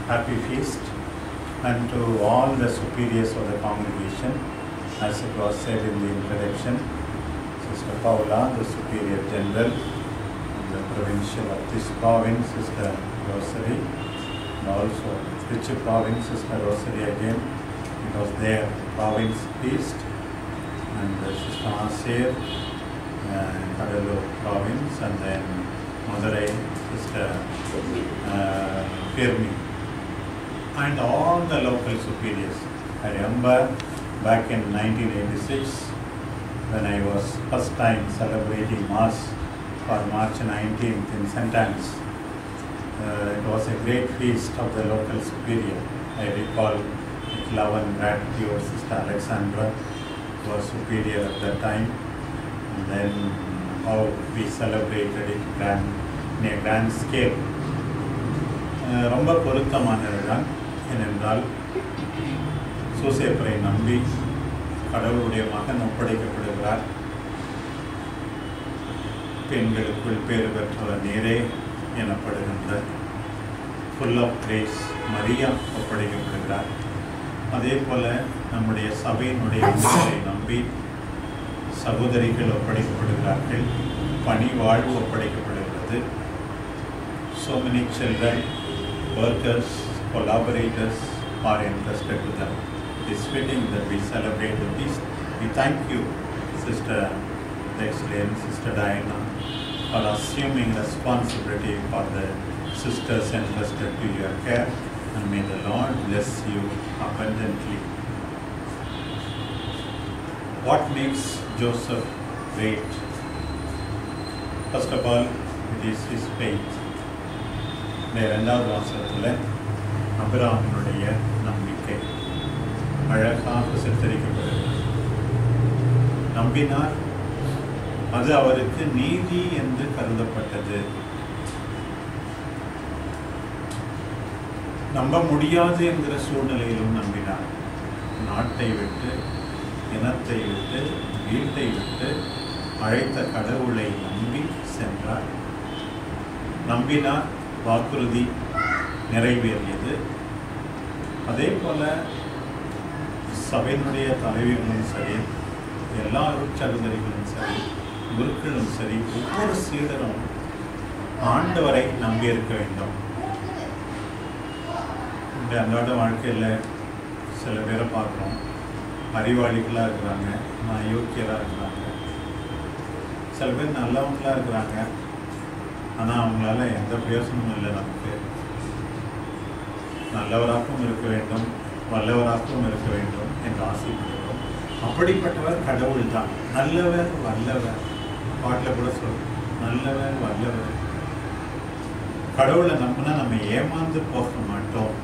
happy feast, and to all the superiors of the congregation, as it was said in the introduction, Sister Paula, the Superior General, the Provincial of this province, Sister Rosary, and also which province, Sister Rosary again, it was their province feast, and Sister Asir, Kadalur province, and then Madurai, Sister Pirmi, and all the local superiors. I remember back in 1986 when I was first time celebrating Mass for March 19th in St. Anne's. It was a great feast of the local superior. I recall with love and gratitude Sister Alexandra was superior at that time, and then how we celebrated it in a grand scale. ரொம்ப பொருத்தமானது தான். ஏனென்றால் சூசேப்பரை நம்பி கடவுளுடைய மகன் ஒப்படைக்கப்படுகிறார். பெண்களுக்குள் பேறு பெற்றவர் நீரே எனப்படுகின்ற ஃபுல் ஆஃப் கிரேஸ் மரியா ஒப்படைக்கப்படுகிறார். அதே போல நம்முடைய சபையினுடைய அன்புகளை நம்பி சகோதரிகள் ஒப்படைக்கப்படுகிறார்கள். பணி வாழ்வு ஒப்படைக்கப்படுகிறது. So many children, workers, collaborators are entrusted to them. It is fitting that we celebrate the feast. We thank you, Sister Excellent, Sister Diana, for assuming responsibility for the sisters entrusted to your care, and may the Lord bless you abundantly. What makes Joseph great? First of all, it is his faith. இரண்டாவது வாசகத்தில் அபிரகாமினுடைய நம்பிக்கை அழகாக சித்தரிக்கப்படுகிறது. நம்பினார், அது அவருக்கு நீதி என்று கருதப்பட்டது. நம்ப முடியாது என்கிற சூழ்நிலையிலும் நம்பினார். நாட்டை விட்டு, இனத்தை விட்டு, வீட்டை விட்டு அழைத்த கடவுளை நம்பி சென்றார். நம்பினார், வாக்குறுதி நிறைவேறியது. அதே போல சபையினுடைய தலைவர்களும் சரி, எல்லா அருட்சகோதரிகளும் சரி, குருக்களும் சரி, ஒவ்வொரு சீடரும் ஆண்டவரை நம்பியிருக்க வேண்டும். இந்த அன்றாட வாழ்க்கையில் சில பேரை பார்க்குறோம், அறிவாளிகளாக இருக்கிறாங்க, அயோக்கியராக இருக்கிறாங்க, சில பேர் நல்லவங்களாக இருக்கிறாங்க, ஆனால் அவங்களால எந்த பிரயோசனமும் இல்லை. நமக்கு நல்லவராகவும் இருக்க வேண்டும், வல்லவராகவும் இருக்க வேண்டும் என்று ஆசைப்படுகிறோம். அப்படிப்பட்டவர் கடவுள் தான். நல்லவர் வல்லவர், பாட்டில் கூட சொல்லும், நல்லவர் வல்லவர். கடவுளை நம்பினா நம்ம ஏமாந்து போக மாட்டோம்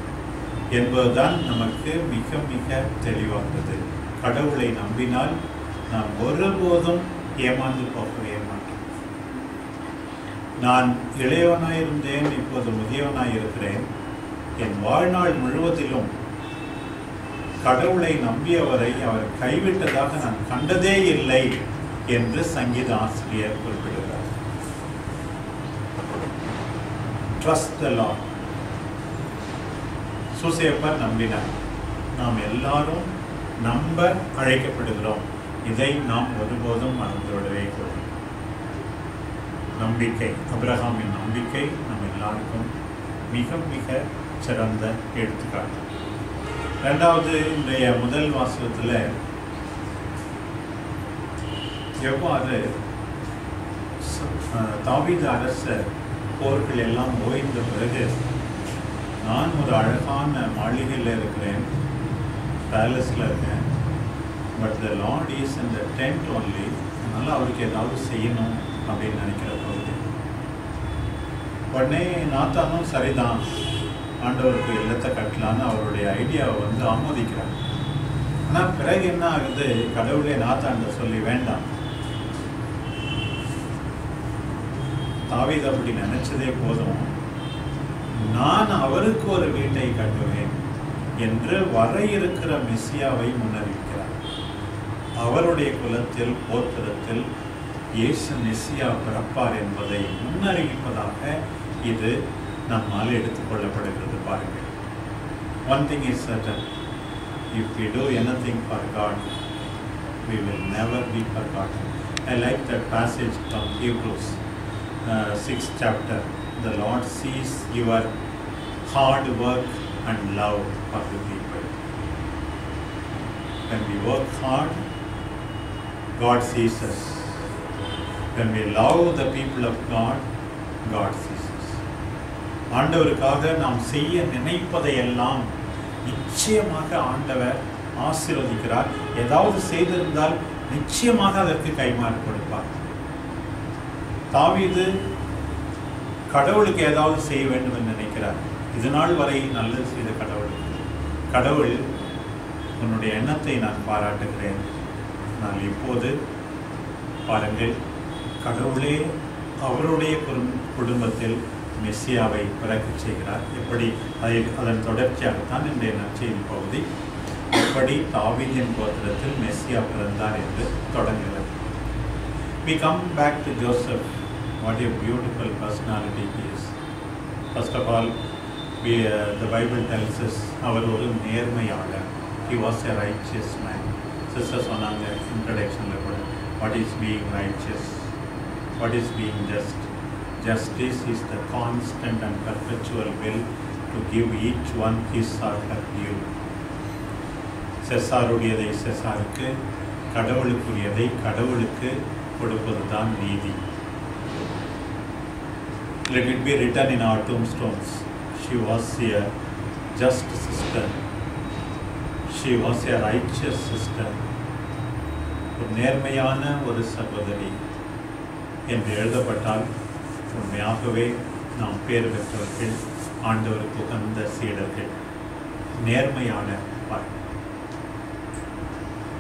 என்பதுதான் நமக்கு மிக மிக தெளிவாகிறது. கடவுளை நம்பினால் நாம் ஒருபோதும் ஏமாந்து போகவே மாட்டோம். நான் இளையவனாயிருந்தேன், இப்போது முதியவனாயிருக்கிறேன். என் வாழ்நாள் முழுவதிலும் கடவுளை நம்பியவரை அவர் கைவிட்டதாக நான் கண்டதே இல்லை என்று சங்கீத ஆசிரியர் குறிப்பிடுகிறார். Trust the Lord. சூசேப்பர் நம்பினார். நாம் எல்லாரும் நம்ப அழைக்கப்படுகிறோம். இதை நாம் ஒருபோதும் மறந்துவிடவே கூடாது. நம்பிக்கை, அபிரகாமின் நம்பிக்கை நம்ம எல்லாருக்கும் மிக மிக சிறந்த எடுத்துக்காட்டு. ரெண்டாவது, இன்றைய முதல் வாசகத்தில் எவ்வாறு தாவீது அரசர் போர்கள் எல்லாம் ஓய்ந்த பிறகு, நான் ஒரு அழகான மாளிகையில் இருக்கிறேன், பேலஸில் இருக்கேன், but the lord is in the tent only, அதனால் அவருக்கு ஏதாவது செய்யணும் அப்படின்னு நினைக்கிற போது, உடனே நாத்தானும் சரிதான், ஆண்டவருக்கு இல்லத்தை கட்டலான்னு அவருடைய ஐடியாவை ஆமோதிக்கிறார். ஆனால் பிறகு என்ன ஆகுது, கடவுளே நாத்தாண்ட சொல்லி வேண்டாம், தாவீது அப்படி நினைச்சதே போதும், நான் அவருக்கு ஒரு வீட்டை கட்டுவேன் என்று வர இருக்கிற மெசியாவை முன்னறிவிக்கிறார். அவருடைய குலத்தில் போத்திரத்தில் இயேசு மெசியா பிறப்பார் என்பதை முன்னறிவிப்பதாக இது நம்மால் எடுத்துக்கொள்ளப்படுகிறது. பாருங்கள், One thing is certain, if we do anything for God, we will never be forgotten. I like that passage from Hebrews 6th chapter. The Lord sees your hard work and love for the people. When we work hard, God sees us. When we love the people of God, God sees us. ஆண்டவருக்காக நாம் செய்ய நினைப்பதையெல்லாம் நிச்சயமாக ஆண்டவர் ஆசீர்வதிக்கிறார். ஏதாவது செய்திருந்தால் நிச்சயமாக அதற்கு கைமாறு கொடுப்பார். தாவீது கடவுளுக்கு ஏதாவது செய்ய வேண்டும் என்று நினைக்கிறார். இது நாள் வரை நல்லது செய்த கடவுள் உன்னுடைய எண்ணத்தை நான் பாராட்டுகிறேன். நான் இப்போது பாருங்கள், கடவுளே அவருடைய குடும்பத்தில் மெஸ்ஸியாவை பிறக்கச் செய்கிறார். எப்படி அதன் தொடர்ச்சியாகத்தான் இன்றைய நற்செய்தி பகுதி எப்படி தாவீதின் கோத்திரத்தில் மெஸ்ஸியா பிறந்தார் என்று தொடங்குகிறது. We come back to Joseph. What a beautiful personality he is. First of all, the Bible tells us அவர் ஒரு நேர்மையாளர். He was a righteous man. Sisters சொன்னாங்க இன்ட்ரடக்ஷனில் கூட, what is being righteous? What is being just? Justice is the constant and perpetual will to give each one his or her due. செசாருடையதை செசாருக்கு, கடவுளுக்குரியதை கடவுளுக்கு கொடுப்பது தான் நீதி. Let it be written in our tombstones. She was a just sister. She was a righteous sister. ஒரு நேர்மையான ஒரு சகோதரி என்று எழுதப்பட்டால் உண்மையாகவே நாம் பேர் பெற்றவர்கள், ஆண்டவருக்கு உகந்த சீடர்கள். நேர்மையான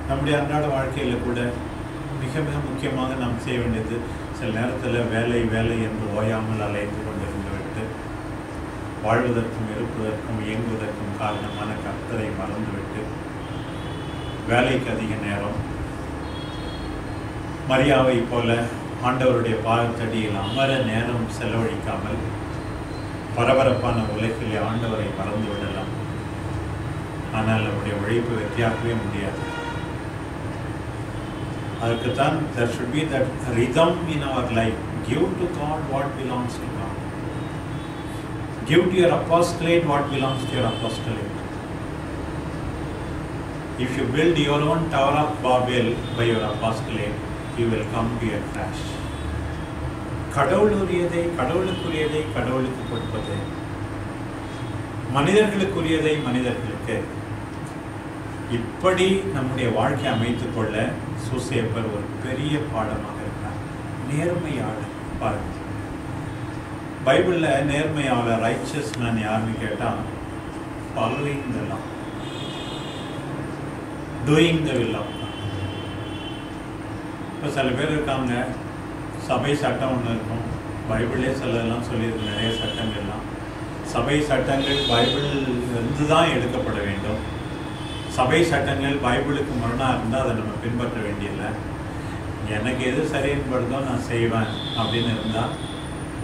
நம்முடைய அன்றாட வாழ்க்கையில் கூட மிக மிக முக்கியமாக நாம் செய்ய வேண்டியது, சில நேரத்தில் வேலை வேலை என்று ஓயாமல் அலைந்து கொண்டிருந்து விட்டு வாழ்வதற்கும் இருப்பதற்கும் இயங்குவதற்கும் காரணமான கர்த்தரை மறந்துவிட்டு வேலைக்கு அதிக நேரம் மரியாவை போல ஆண்டவருடைய பாதத்தடியில் அமர நேரம் செலவழிக்காமல் பரபரப்பான உலகிலே ஆண்டவரை மறந்து விடலாம். ஆனால் நம்முடைய உழைப்பு வெற்றியாகவே முடியாது. அதுக்குத்தான் there should be that rhythm in our life. Give to God what belongs to God. Give to your apostolate what belongs to your apostolate. If you build your own Tower of Babel by your apostolate, you will come to a crash. கடவுளுக்குரியதை கடவுளுக்கு கொடுப்பது, மனிதர்களுக்குரியதை மனிதர்களுக்கு, இப்படி நம்முடைய வாழ்க்கை அமைத்துக் கொள்ள சூசேப்பர் ஒரு பெரிய பாடமாக இருக்கிறார். நேர்மையாளர் பாருங்க, பைபிளில் நேர்மையாளர் ரைச்சஸ் மேன் யாருன்னு கேட்டால், following the law, doing the will of God. இப்போ சில பேர் இருக்காங்க, சபை சட்டம் ஒன்று இருக்கும், பைபிளே சிலதெல்லாம் சொல்லியிருக்கு, நிறைய சட்டங்கள்லாம் சபை சட்டங்கள் பைபிள் இருந்து தான் எடுக்கப்பட வேண்டும். சபை சட்டங்கள் பைபிளுக்கு முரணாக இருந்தால் அதை நம்ம பின்பற்ற வேண்டியதில்லை. எனக்கு எது சரின்னு படுதோ நான் செய்வேன் அப்படின்னு இருந்தால்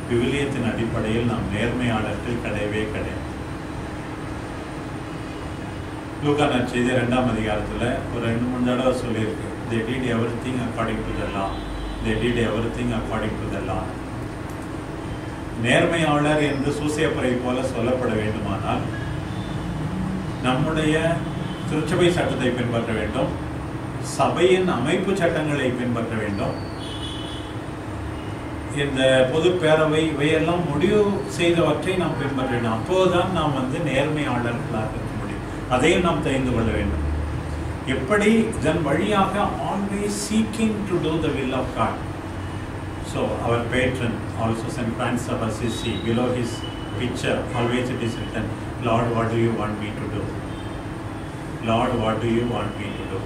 விவிலியத்தின் அடிப்படையில் நாம் நேர்மையாளர்கள் கிடையவே கிடையாது. லூக்கா நற்செய்தி 2ஆம் அதிகாரத்தில் ஒரு 2-3 தடவை சொல்லியிருக்கு, they did everything according to the law. They did everything according to the law. நேர்மையாளர் என்று சூசேப்பரை போல சொல்லப்பட வேண்டுமானால் நம்முடைய திருச்சபை சட்டத்தை பின்பற்ற வேண்டும், சபையின் அமைப்பு சட்டங்களை பின்பற்ற வேண்டும். இந்த பொது பேரவை இவையெல்லாம் முடிவு செய்தவற்றை நாம் பின்பற்ற வேண்டும். அப்போதுதான் நாம் நேர்மையாளர்களாக இருக்க முடியும். அதையும் நாம் தெரிந்து கொள்ள வேண்டும். எப்படி இதன் வழியாக always seeking to do the will of God. So our patron also St. Francis of Assisi, below his picture always it is written, Lord, what do you want me to do? Lord, what do you want me to do?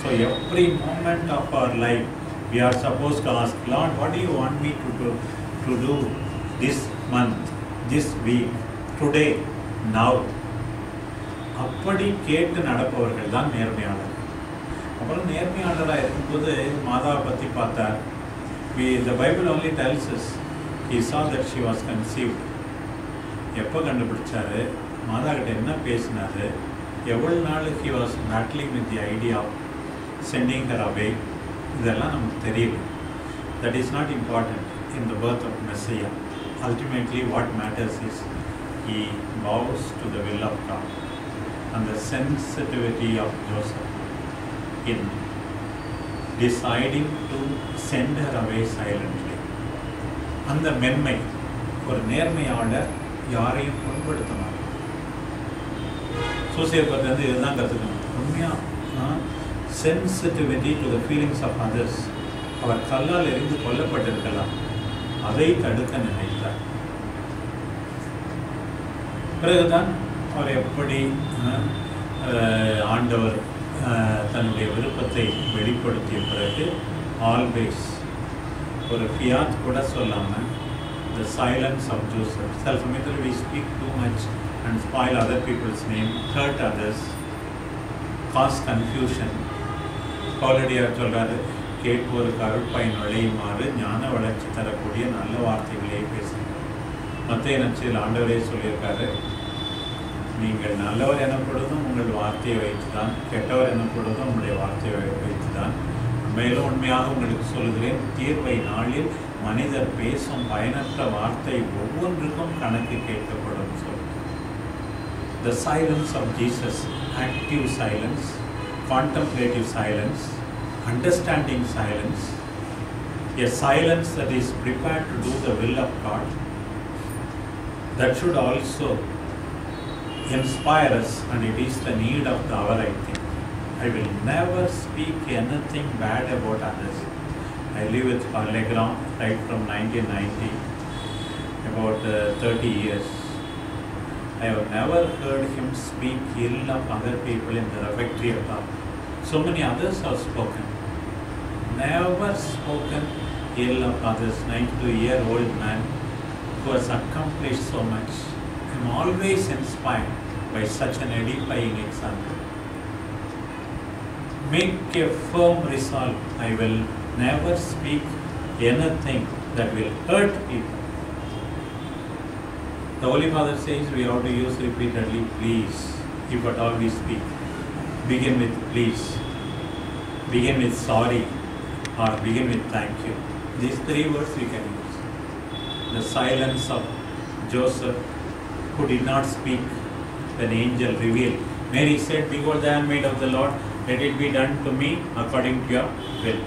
So every moment of our life we are supposed to ask, Lord, what do you want me to do this month, this week, today, now? அப்படி கேட்டு நடப்பவர்கள் தான் நேர்மையாளர். அப்புறம் நேர்மையாளராக இருக்கும்போது மாதாவை பற்றி பார்த்தார். The Bible only tells us he saw that she was conceived எப்போ கண்டுபிடிச்சாரு, மாதா கிட்ட என்ன பேசினாரு, எவ்வளோ நாள் he was battling with the idea of sending her away, இதெல்லாம் நமக்கு தெரியல. That is not important in the birth of Messiah. Ultimately what matters is he bows to the will of God, and the sensitivity of Joseph in deciding to send her away silently. அந்த மென்மை, ஒரு நேர்மையாளர் யாரையும் புண்படுத்த மாட்டார். சூசையப்பட்டு வந்து இதுதான் கற்றுக்கணும். உண்மையாக sensitivity to the feelings of others. அவர் கல்லால் எரிந்து கொல்லப்பட்டிருக்கலாம், அதை தடுக்க நினைத்தார். பிறகுதான் அவர் எப்படி ஆண்டவர் தன்னுடைய விருப்பத்தை வெளிப்படுத்திய பிறகு ஆல்வேஸ் ஒரு ஃபியாத் கூட சொல்லாமல் the silence of Joseph. Self-immediately we speak too much and spoil other people's name, hurt others, cause confusion. பவுலடியார் சொல்றாரு, கேட்போருக்கு அருட்பயன் நுழையுமாறு ஞான வளர்ச்சி தரக்கூடிய நல்ல வார்த்தைகளே பேசுங்க. மத்தேயு நற்செய்தியில் ஆண்டவரே சொல்லியிருக்காரு, நீங்கள் நல்லவர் எனப்படுவதும் உங்கள் வார்த்தையை வைத்துதான், கெட்டவர் எனப்படுவதும் உங்களுடைய வார்த்தையை வைத்துதான். மேலும் உண்மையாக உங்களுக்கு சொல்கிறேன், தீர்வை நாளில் மனிதர் பேசும் பயனற்ற வார்த்தை ஒவ்வொன்றுக்கும் கணக்கு கேட்கப்படும் சொல். The silence of Jesus, active silence, contemplative silence, understanding silence, a silence that is prepared to do the will of God, that should also inspire us, and it is the need of the hour, I think. I will never speak anything bad about others. I live with Legrand right from 1990, about 30 years. I have never heard him speak ill of other people in the refectory at all. So many others have spoken. Never spoken ill of others. 92-year-old man who has accomplished so much. I am always inspired by such an edifying example. Make a firm resolve. I will never speak anything that will hurt people. The Holy Father says we have to use repeatedly please, if at all we speak. Begin with please, begin with sorry, or begin with thank you. These three words we can use. The silence of Joseph, who did not speak when the angel revealed. Mary said, behold the handmaid of the Lord, let it be done to me according to your will.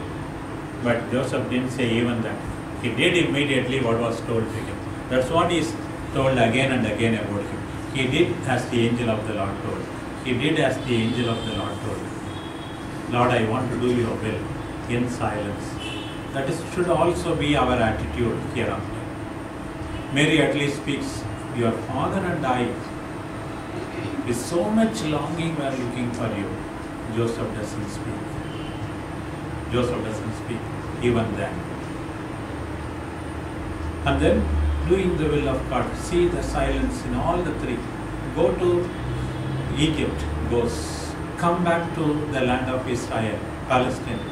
But Joseph didn't say even that. He did immediately what was told to him. That's what is told again and again about him. He did as the angel of the Lord told. He did as the angel of the Lord told. Lord, I want to do your will in silence. That should also be our attitude hereafter. Mary at least speaks, your father and I, with so much longing, we are looking for you. Joseph doesn't speak. Joseph doesn't speak even then. And then doing the will of God. See the silence in all the three. Go to Egypt, goes. Come back to the land of Israel, Palestine,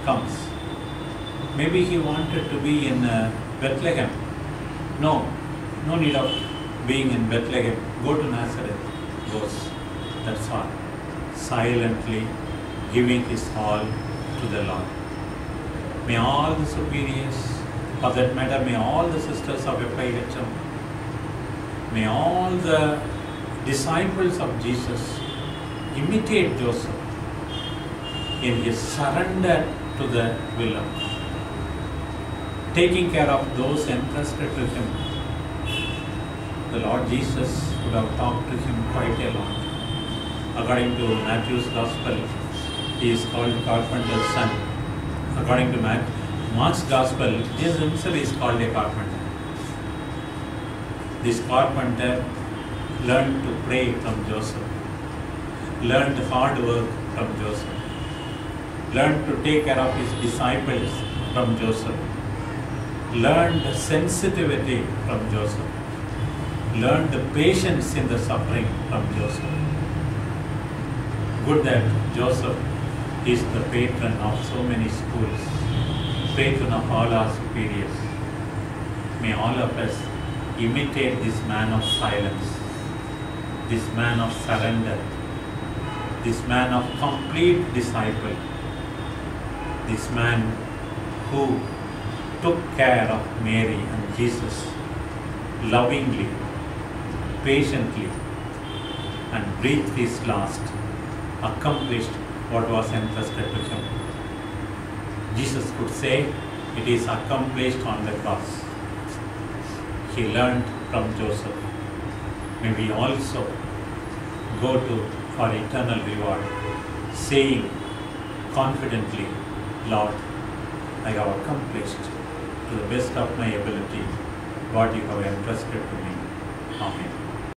comes. Maybe he wanted to be in Bethlehem. No need of being in Bethlehem. Go to Nazareth, goes. That's all. Silently giving his all to the Lord. May all the superiors, for that matter, may all the sisters of FIHM, may all the disciples of Jesus imitate Joseph in his surrender to the will of God, taking care of those entrusted to him. The Lord Jesus would have talked to him quite a lot. According to Matthew's Gospel, he is called carpenter's son. According to Mark's Gospel, Jesus himself is called a carpenter. This carpenter learned to pray from Joseph, learned hard work from Joseph, learned to take care of his disciples from Joseph, learned sensitivity from Joseph, learned patience in the suffering from Joseph. Good that Joseph is the patron of so many schools, patron of all our superiors. May all of us imitate this man of silence, this man of surrender, this man of complete disciple, this man who took care of Mary and Jesus lovingly, patiently, and breathed his last, accomplished what was entrusted to him. Jesus could say, "It is accomplished" on the cross. He learned from Joseph. May we also go to for eternal reward, saying confidently, "Lord, I have accomplished to the best of my ability what you have entrusted to me." Amen.